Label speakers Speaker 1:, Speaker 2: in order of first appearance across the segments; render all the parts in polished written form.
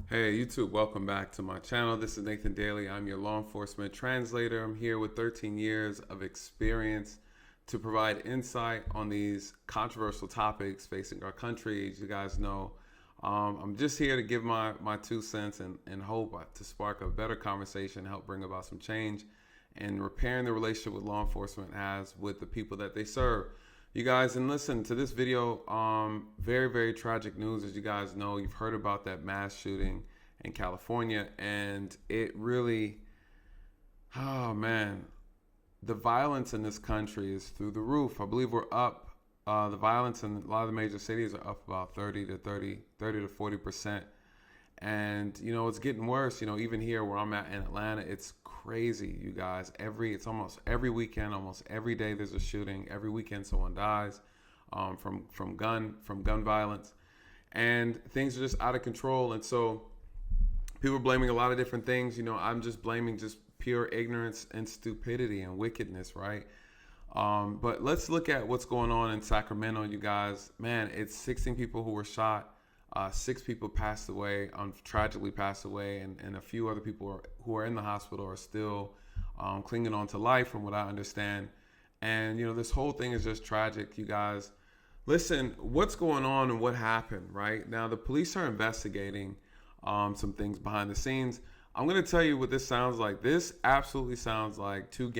Speaker 1: Hey YouTube, welcome back to my channel. This is Nathan Daley. I'm your law enforcement translator. I'm here with 13 years of experience to provide insight on these controversial topics facing our country. As you guys know, I'm just here to give my 2 cents and hope to spark a better conversation, help bring about some change and repairing the relationship with law enforcement has with the people that they serve. You guys, and listen to this video, very tragic news. As you guys know, you've heard about that mass shooting in California, and it really, oh man, the violence in this country is through the roof. I believe we're up, the violence in a lot of the major cities are up about 30 to 40%. And, you know, it's getting worse. You know, even here where I'm at in Atlanta, it's crazy, you guys. It's almost every weekend, almost every day there's a shooting. Every weekend someone dies from gun violence. And things are just out of control. And so people are blaming a lot of different things. You know, I'm just blaming just pure ignorance and stupidity and wickedness, right? But let's look at what's going on in Sacramento, you guys. Man, it's 16 people who were shot. 6 people passed away, tragically passed away, and a few other people who are in the hospital are still clinging on to life, from what I understand. And, you know, this whole thing is just tragic, you guys. Listen, what's going on and what happened, right? Now, the police are investigating some things behind the scenes. I'm going to tell you what this sounds like. This absolutely sounds like two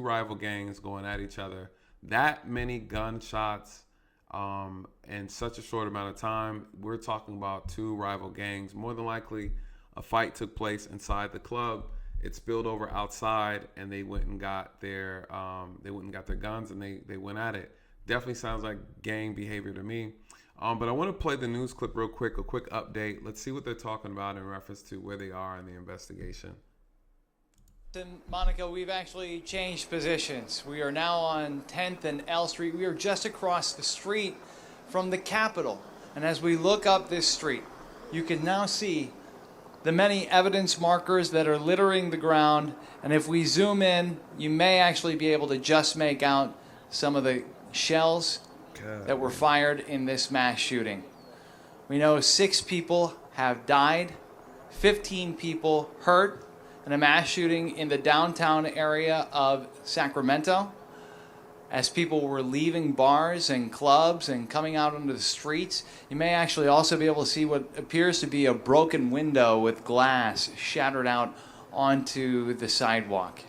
Speaker 1: rival gangs going at each other. That many gunshots in such a short amount of time. We're talking about two rival gangs. More than likely, a fight took place inside the club. It spilled over outside, and they went and got their guns and they went at it. Definitely sounds like gang behavior to me. But I want to play the news clip real quick, a quick update. Let's see what they're talking about in reference to where they are in the investigation.
Speaker 2: Monica, we've actually changed positions. We are now on 10th and L Street. We are just across the street from the Capitol. And as we look up this street, you can now see the many evidence markers that are littering the ground. And if we zoom in, you may actually be able to just make out some of the shells that were fired in this mass shooting. We know 6 people have died, 15 people hurt in a mass shooting in the downtown area of Sacramento. As people were leaving bars and clubs and coming out onto the streets, you may actually also be able to see what appears to be a broken window with glass shattered out onto the sidewalk.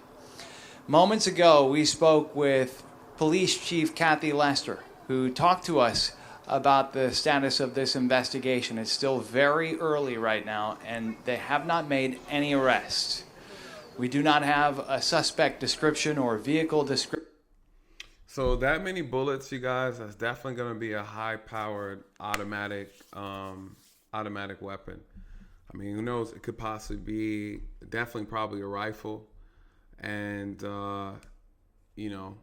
Speaker 2: Moments ago, we spoke with Police Chief Kathy Lester, who talked to us about the status of this investigation. It's still very early right now, and they have not made any arrests. We do not have a suspect description or vehicle description.
Speaker 1: So that many bullets, you guys, that's definitely going to be a high-powered automatic weapon. I mean, who knows? It could possibly be probably a rifle. And, you know,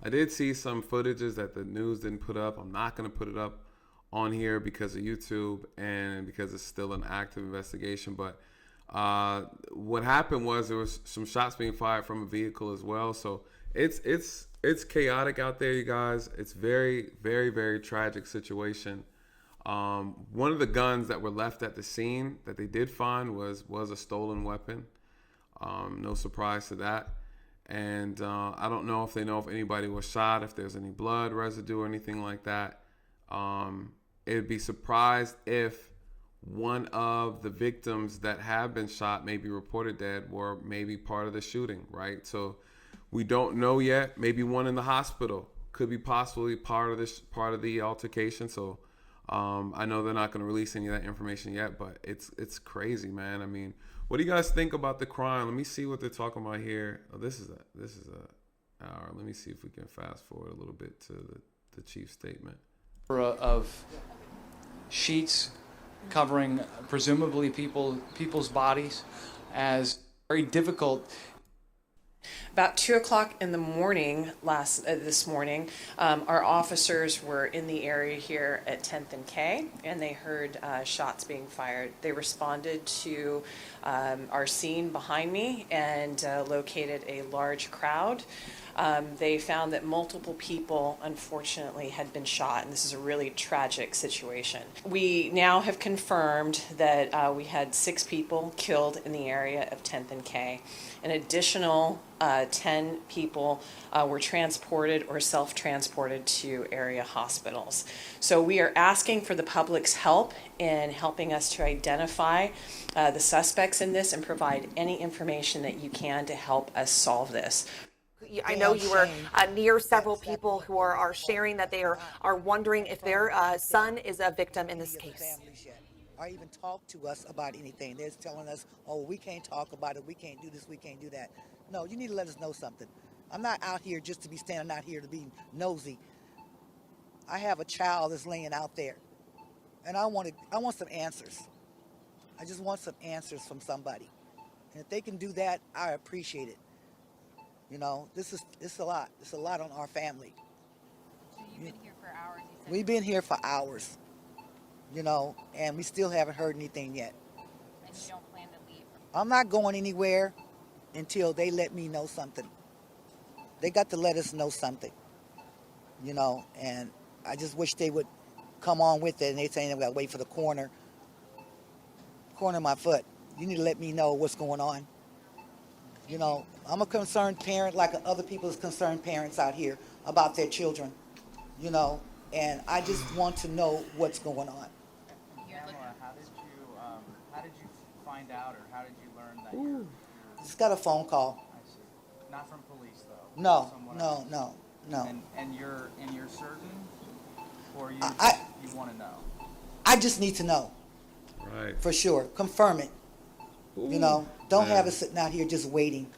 Speaker 1: I did see some footages that the news didn't put up. I'm not going to put it up on here because of YouTube and because it's still an active investigation. But what happened was there was some shots being fired from a vehicle as well. So it's chaotic out there, you guys. It's very tragic situation. One of the guns that were left at the scene that they did find was a stolen weapon. No surprise to that. And I don't know if they know if anybody was shot, if there's any blood residue or anything like that. It'd be surprised if one of the victims that have been shot, maybe reported dead, were maybe part of the shooting, right? So we don't know yet. Maybe one in the hospital could be possibly part of the altercation. So I know they're not going to release any of that information yet, but it's crazy, man. I mean, what do you guys think about the crime? Let me see what they're talking about here. Oh, this is a hour. Let me see if we can fast forward a little bit to the chief's statement.
Speaker 2: Of sheets covering presumably people's bodies, as very difficult.
Speaker 3: About 2 o'clock in the morning this morning, our officers were in the area here at 10th and K, and they heard shots being fired. They responded to our scene behind me and located a large crowd. They found that multiple people, unfortunately, had been shot, and this is a really tragic situation. We now have confirmed that we had 6 people killed in the area of 10th and K. An additional 10 people were transported or self-transported to area hospitals. So we are asking for the public's help in helping us to identify the suspects in this and provide any information that you can to help us solve this.
Speaker 4: I know you were near several people who are sharing that they are wondering if their son is a victim in this case.
Speaker 5: Or even talk to us about anything. They're telling us, oh, we can't talk about it, we can't do this, we can't do that. No, you need to let us know something. I'm not out here just to be standing out here to be nosy. I have a child that's laying out there, and I want some answers. I just want some answers from somebody. And if they can do that, I appreciate it. You know, it's a lot. It's a lot on our family.
Speaker 6: So you've been here for hours, you said?
Speaker 5: We've been here for hours, you know, and we still haven't heard anything yet.
Speaker 6: And you don't plan to leave?
Speaker 5: I'm not going anywhere until they let me know something. They got to let us know something, you know, and I just wish they would come on with it. And they're saying they got to wait for the corner of my foot. You need to let me know what's going on. You know, I'm a concerned parent like other people's concerned parents out here about their children, you know, and I just want to know what's going on.
Speaker 2: Pamela, how did you find out, or how did you learn that you're
Speaker 5: Just got a phone call.
Speaker 2: I see. Not from police though?
Speaker 5: No,
Speaker 2: Someone
Speaker 5: no,
Speaker 2: else?
Speaker 5: no.
Speaker 2: And you're certain, or you want to know?
Speaker 5: I just need to know
Speaker 1: Right.
Speaker 5: for sure. Confirm it. You know, don't have us sitting out here just waiting.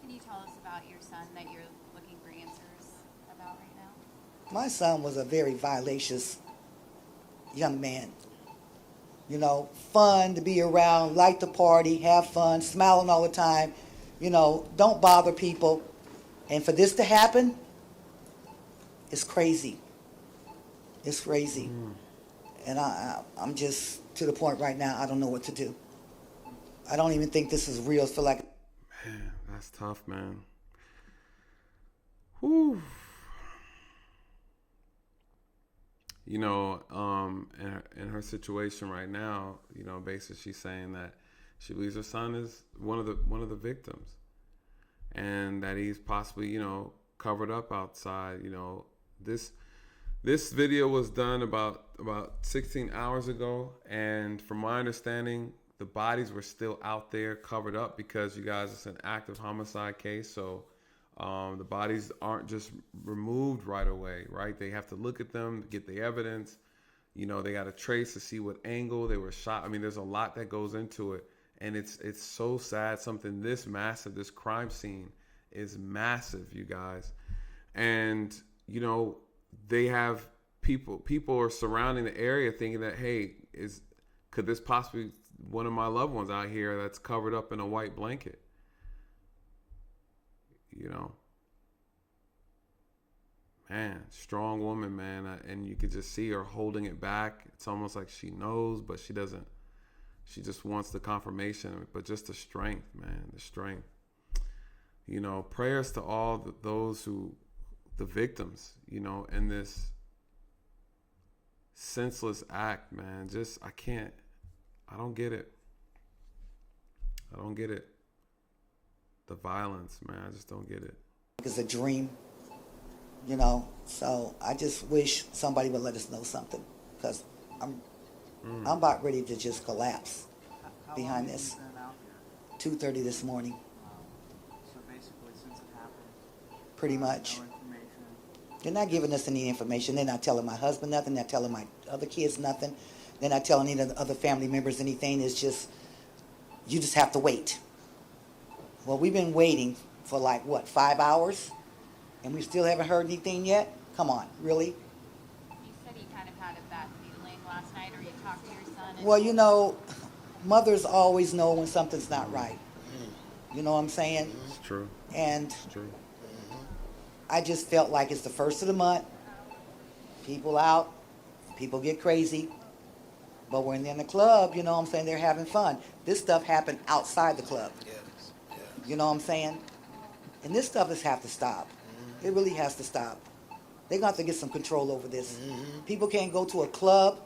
Speaker 6: Can you tell us about your son that you're looking for answers about right now?
Speaker 5: My son was a very vivacious young man. You know, fun to be around, like to party, have fun, smiling all the time. You know, don't bother people. And for this to happen, it's crazy. It's crazy. And I'm just to the point right now, I don't know what to do. I don't even think this is real. I feel like...
Speaker 1: Man, that's tough, man. Whew. You know, in her situation right now, you know, basically she's saying that she believes her son is one of the victims, and that he's possibly, you know, covered up outside. You know, this video was done about 16 hours ago, and from my understanding, the bodies were still out there covered up because, you guys, it's an active homicide case. So the bodies aren't just removed right away, right? They have to look at them, get the evidence. You know, they got to trace to see what angle they were shot. I mean, there's a lot that goes into it. And it's so sad. Something this massive, this crime scene is massive, you guys. And, you know, they have people are surrounding the area thinking that, hey, could this possibly one of my loved ones out here that's covered up in a white blanket? You know, man, strong woman, man. And you could just see her holding it back. It's almost like she knows, but she doesn't. She just wants the confirmation, but just the strength, man, the strength. You know, prayers to all the victims, you know, in this senseless act, man. I don't get it. I don't get it. The violence, man, I just don't get it.
Speaker 5: It's a dream, you know, so I just wish somebody would let us know something, because I'm about ready to just collapse behind this. 2:30 this morning.
Speaker 2: So basically, since it happened,
Speaker 5: Pretty much.
Speaker 2: no information.
Speaker 5: They're not giving us any information. They're not telling my husband nothing. They're not telling my other kids nothing. They're not telling any of the other family members anything. It's just, you just have to wait. Well, we've been waiting for 5 hours? And we still haven't heard anything yet? Come on, really?
Speaker 6: You said you kind of had a bad feeling last night, or you talked to your son. And
Speaker 5: Well, you know, mothers always know when something's not right. You know what I'm saying?
Speaker 1: It's true.
Speaker 5: And
Speaker 1: It's true.
Speaker 5: I just felt like it's the first of the month. People out, people get crazy. But when they're in the club, you know what I'm saying, they're having fun. This stuff happened outside the club.
Speaker 7: Yes. Yes.
Speaker 5: You know what I'm saying? And this stuff has have to stop. It really has to stop. They're going to have to get some control over this. People can't go to a club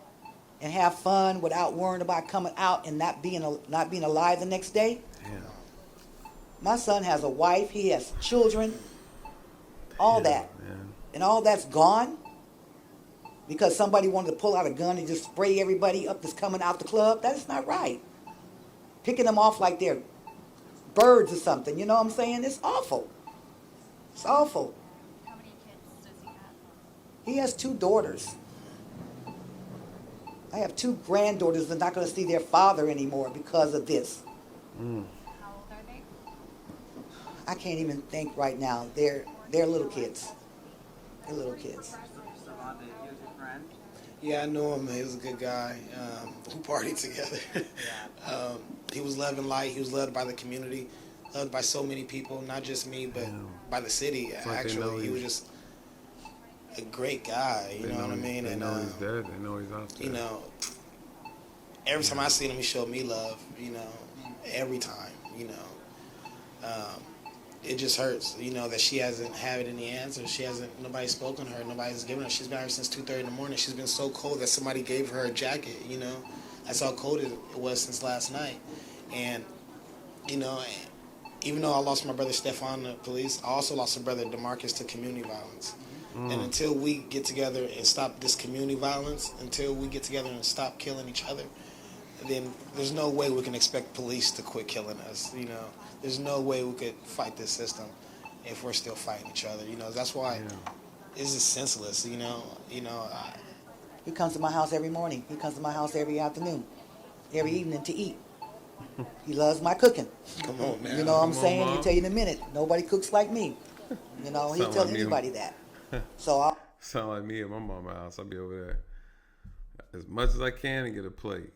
Speaker 5: and have fun without worrying about coming out and not being alive the next day.
Speaker 1: Damn.
Speaker 5: My son has a wife, he has children, all that.
Speaker 1: Man.
Speaker 5: And all that's gone because somebody wanted to pull out a gun and just spray everybody up that's coming out the club. That is not right. Picking them off like they're birds or something, you know what I'm saying? It's awful. It's awful.
Speaker 6: How many kids does he have?
Speaker 5: He has 2 daughters. I have 2 granddaughters that are not going to see their father anymore because of this.
Speaker 6: How old are they?
Speaker 5: I can't even think right now. They're little kids. They're little kids.
Speaker 7: Yeah, I knew him. He was a good guy. We partied together. He was loving light. He was loved by the community, loved by so many people, not just me, but by the city.
Speaker 1: It's like
Speaker 7: Actually, he was just a great guy. You know what I mean?
Speaker 1: They know he's dead. They know he's out there.
Speaker 7: You know, every time I seen him, he showed me love. You know, every time. You know, it just hurts. You know that she hasn't had any answers. Nobody's spoken to her. Nobody's given her. She's been out here since 2:30 in the morning. She's been so cold that somebody gave her a jacket. You know, that's how cold it was since last night. And you know, even though I lost my brother Stefan to police, I also lost my brother DeMarcus to community violence. And until we get together and stop this community violence, until we get together and stop killing each other, then there's no way we can expect police to quit killing us. You know, there's no way we could fight this system if we're still fighting each other. You know, that's why it's just senseless. You know.
Speaker 5: He comes to my house every morning. He comes to my house every afternoon, every evening to eat. He loves my cooking.
Speaker 7: Come on, man.
Speaker 5: You know what I'm
Speaker 1: Come on,
Speaker 5: saying?
Speaker 1: Mom.
Speaker 5: He'll tell you in a minute. Nobody cooks like me. You know, he'll
Speaker 1: Sound
Speaker 5: tell
Speaker 1: like me.
Speaker 5: anybody that. So
Speaker 1: Sound like me at my mama's house. I'll be over there as much as I can and get a plate.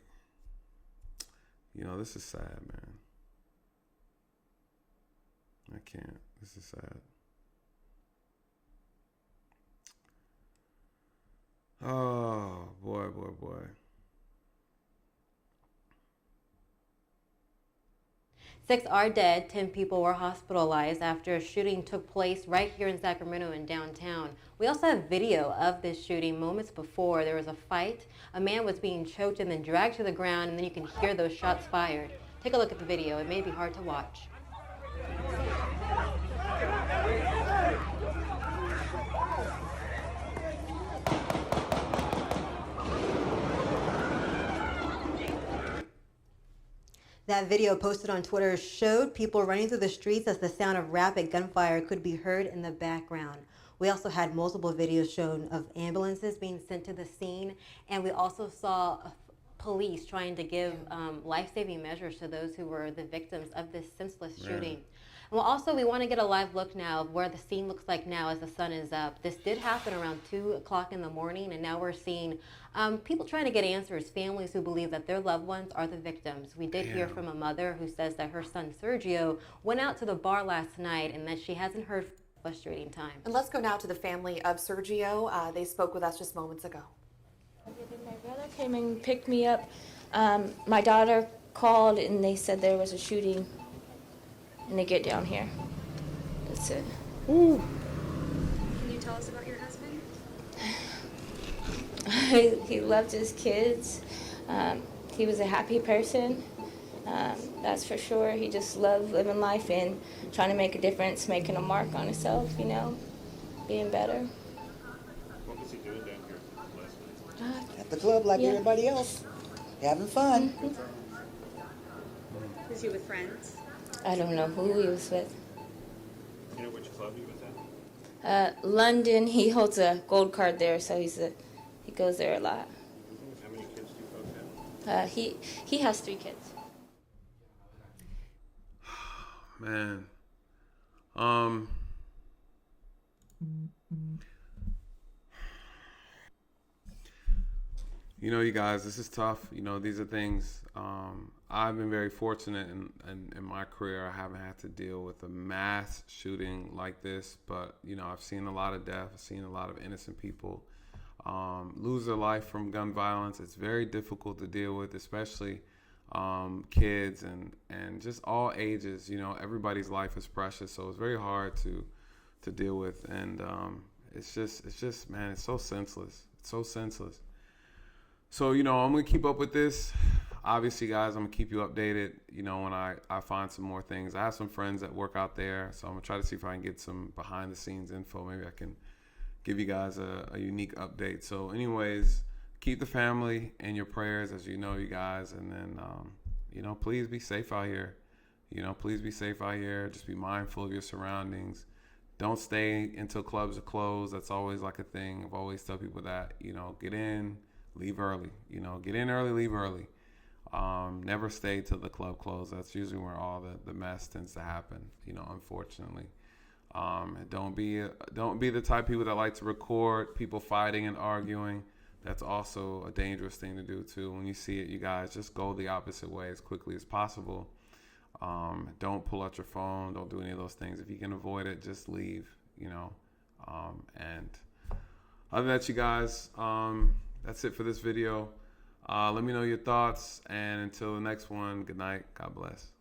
Speaker 1: You know, this is sad, man. I can't. This is sad. Oh, boy, boy, boy.
Speaker 8: 6 are dead, 10 people were hospitalized after a shooting took place right here in Sacramento in downtown. We also have video of this shooting moments before. There was a fight. A man was being choked and then dragged to the ground, and then you can hear those shots fired. Take a look at the video. It may be hard to watch. That video posted on Twitter showed people running through the streets as the sound of rapid gunfire could be heard in the background. We also had multiple videos shown of ambulances being sent to the scene, and we also saw police trying to give life-saving measures to those who were the victims of this senseless shooting. And we want to get a live look now of where the scene looks like now as the sun is up. This did happen around 2 o'clock in the morning, and now we're seeing people trying to get answers, families who believe that their loved ones are the victims. We did hear from a mother who says that her son Sergio went out to the bar last night and that she hasn't heard frustrating time.
Speaker 4: And let's go now to the family of Sergio. They spoke with us just moments ago.
Speaker 9: My brother came and picked me up. My daughter called and they said there was a shooting. And they get down here. That's it.
Speaker 6: Can you tell us about your husband?
Speaker 9: He loved his kids. He was a happy person. That's for sure. He just loved living life and trying to make a difference, making a mark on himself, you know, being better.
Speaker 10: What was he doing down here last night?
Speaker 5: at the club like everybody else, having fun.
Speaker 6: Was he with friends?
Speaker 9: I don't know who he was with.
Speaker 10: You know which club he was at?
Speaker 9: London. He holds a gold card there, so he goes there a lot.
Speaker 10: How many kids do you folks have?
Speaker 9: He has 3 kids.
Speaker 1: Man. You guys, this is tough. These are things. I've been very fortunate in my career. I haven't had to deal with a mass shooting like this, but I've seen a lot of death. I've seen a lot of innocent people lose their life from gun violence. It's very difficult to deal with, especially kids and just all ages. Everybody's life is precious, so it's very hard to deal with. And it's just man, it's so senseless. It's so senseless. So, I'm going to keep up with this. Obviously, guys, I'm going to keep you updated, when I find some more things. I have some friends that work out there, so I'm going to try to see if I can get some behind-the-scenes info. Maybe I can give you guys a unique update. So, anyways, keep the family in your prayers, as you guys. And then, please be safe out here. Please be safe out here. Just be mindful of your surroundings. Don't stay until clubs are closed. That's always like a thing. I've always tell people that, get in, leave early. Get in early, leave early. Never stay till the club closed. That's usually where all the mess tends to happen, unfortunately. Don't be the type of people that like to record people fighting and arguing. That's also a dangerous thing to do too. When you see it, you guys, just go the opposite way as quickly as possible. Don't pull out your phone. Don't do any of those things. If you can avoid it, just leave, and other than that, you guys, that's it for this video. Let me know your thoughts, and until the next one, good night. God bless.